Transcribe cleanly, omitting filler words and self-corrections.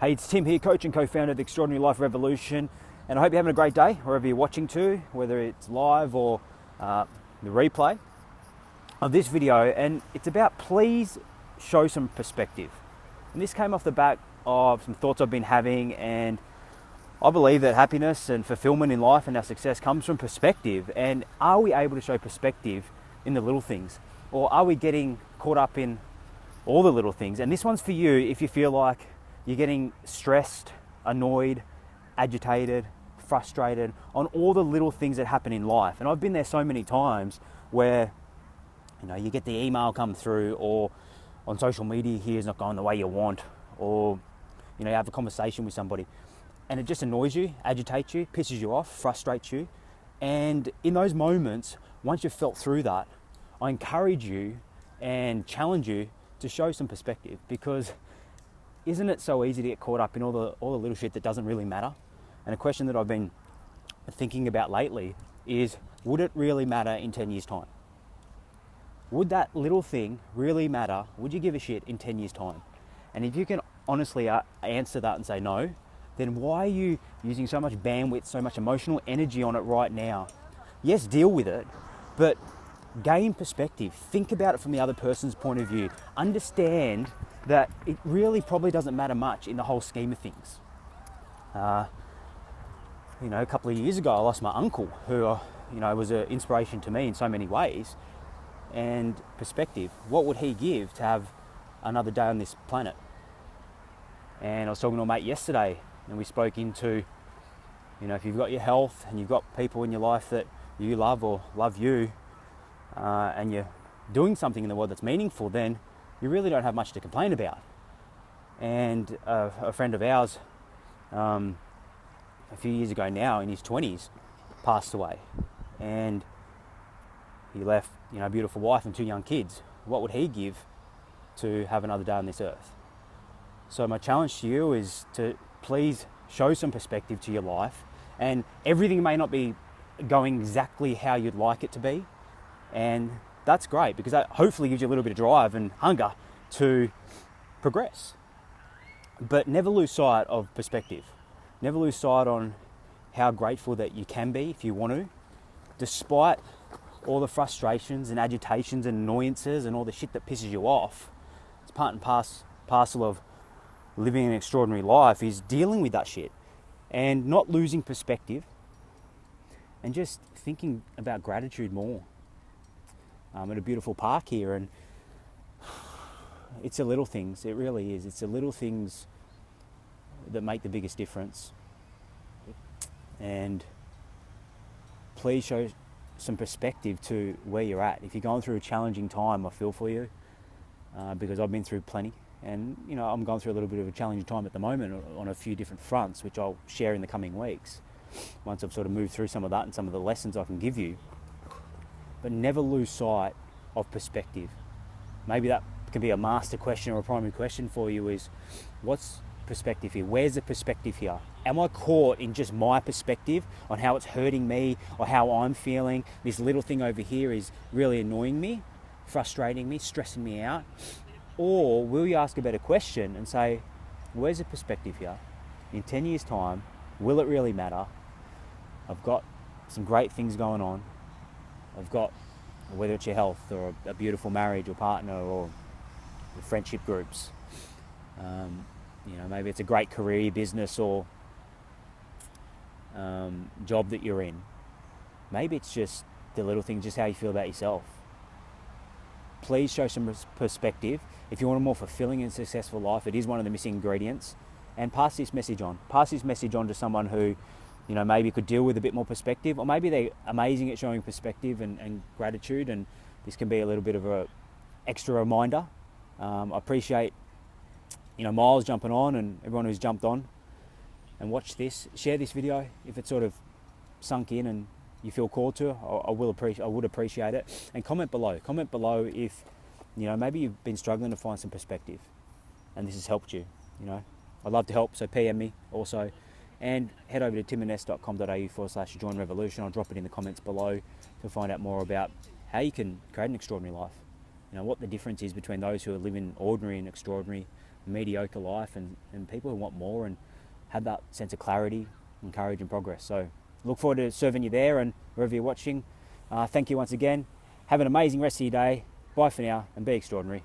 Hey, it's Tim here, coach and co-founder of the Extraordinary Life Revolution, and I hope you're having a great day wherever you're watching to, whether it's live or the replay of this video. And it's about please show some perspective. And this came off the back of some thoughts I've been having, and I believe that happiness and fulfillment in life and our success comes from perspective. And are we able to show perspective in the little things, or are we getting caught up in all the little things? And this one's for you if you feel like you're getting stressed, annoyed, agitated, frustrated on all the little things that happen in life. And I've been there so many times where, you get the email come through, or on social media here is not going the way you want, or, you have a conversation with somebody and it just annoys you, agitates you, pisses you off, frustrates you. And in those moments, once you've felt through that, I encourage you and challenge you to show some perspective, because isn't it so easy to get caught up in all the little shit that doesn't really matter? And a question that I've been thinking about lately is, would it really matter in 10 years' time? Would that little thing really matter? Would you give a shit in 10 years' time? And if you can honestly answer that and say no, then why are you using so much bandwidth, so much emotional energy on it right now? Yes, deal with it, but gain perspective. Think about it from the other person's point of view. Understand that it really probably doesn't matter much in the whole scheme of things. A couple of years ago, I lost my uncle, who, was an inspiration to me in so many ways. And perspective, what would he give to have another day on this planet? And I was talking to a mate yesterday, and we spoke into, if you've got your health and you've got people in your life that you love or love you, and you're doing something in the world that's meaningful, then you really don't have much to complain about. And a friend of ours, a few years ago now, in his 20s, passed away. And he left, a beautiful wife and 2 young kids. What would he give to have another day on this earth? So my challenge to you is to please show some perspective to your life. And everything may not be going exactly how you'd like it to be. And that's great, because that hopefully gives you a little bit of drive and hunger to progress. But never lose sight of perspective. Never lose sight on how grateful that you can be if you want to, despite all the frustrations and agitations and annoyances and all the shit that pisses you off. It's part and parcel of living an extraordinary life, is dealing with that shit and not losing perspective and just thinking about gratitude more. I'm at a beautiful park here, and it's the little things. It really is. It's the little things that make the biggest difference. And please show some perspective to where you're at. If you're going through a challenging time, I feel for you, because I've been through plenty. And, I'm going through a little bit of a challenging time at the moment on a few different fronts, which I'll share in the coming weeks, once I've sort of moved through some of that and some of the lessons I can give you. But never lose sight of perspective. Maybe that can be a master question or a primary question for you, is what's perspective here? Where's the perspective here? Am I caught in just my perspective on how it's hurting me or how I'm feeling? This little thing over here is really annoying me, frustrating me, stressing me out. Or will you ask a better question and say, where's the perspective here? In 10 years' time, will it really matter? I've got some great things going on. I've got, whether it's your health or a beautiful marriage or partner or friendship groups. Maybe it's a great career, business, or job that you're in. Maybe it's just the little things, just how you feel about yourself. Please show some perspective. If you want a more fulfilling and successful life, it is one of the missing ingredients. And pass this message on. Pass this message on to someone who, maybe could deal with a bit more perspective, or maybe they're amazing at showing perspective and gratitude, and this can be a little bit of a extra reminder. I appreciate, Miles jumping on, and everyone who's jumped on and watched this. Share this video if it's sort of sunk in and you feel called to. I would appreciate it. And comment below. Comment below if, maybe you've been struggling to find some perspective and this has helped you. I'd love to help, so PM me also. And head over to timandness.com.au/join revolution. I'll drop it in the comments below to find out more about how you can create an extraordinary life. What the difference is between those who are living ordinary and extraordinary, mediocre life and people who want more and have that sense of clarity and courage and progress. So look forward to serving you there and wherever you're watching. Thank you once again. Have an amazing rest of your day. Bye for now and be extraordinary.